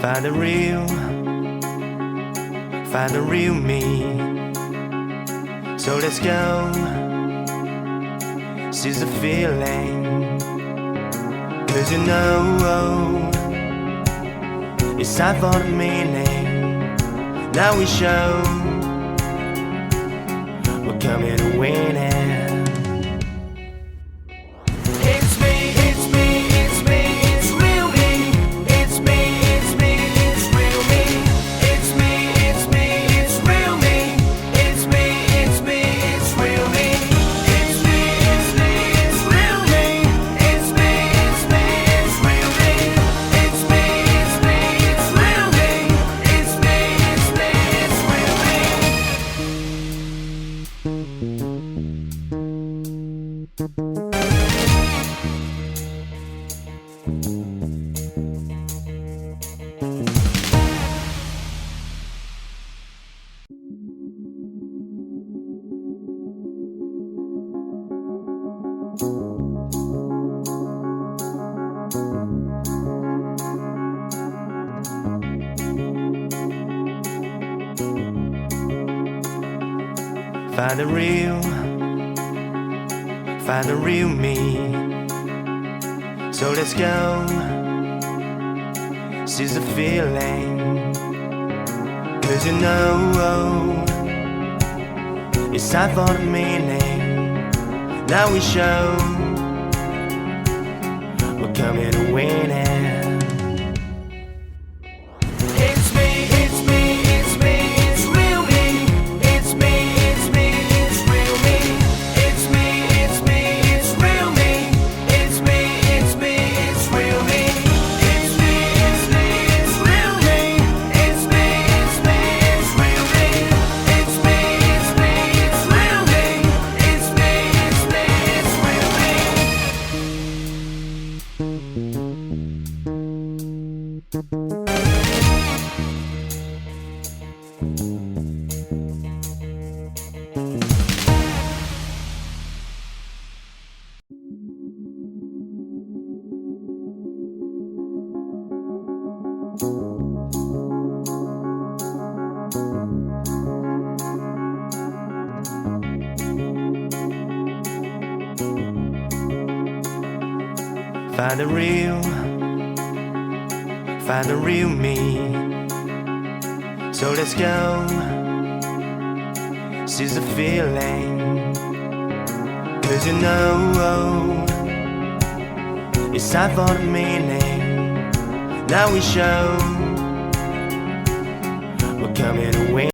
Find the real me. So let's go, seize the feeling. 'Cause you know it's time for the meaning. Now we show we're coming to win it. Find the real me. So let's go, seize the feeling. 'Cause you know it's time for the meaning. Now we show we're coming to win it. Find the real me. So let's go, seize the feeling. 'Cause you know it's time for the meaning. Now we show we're coming to win.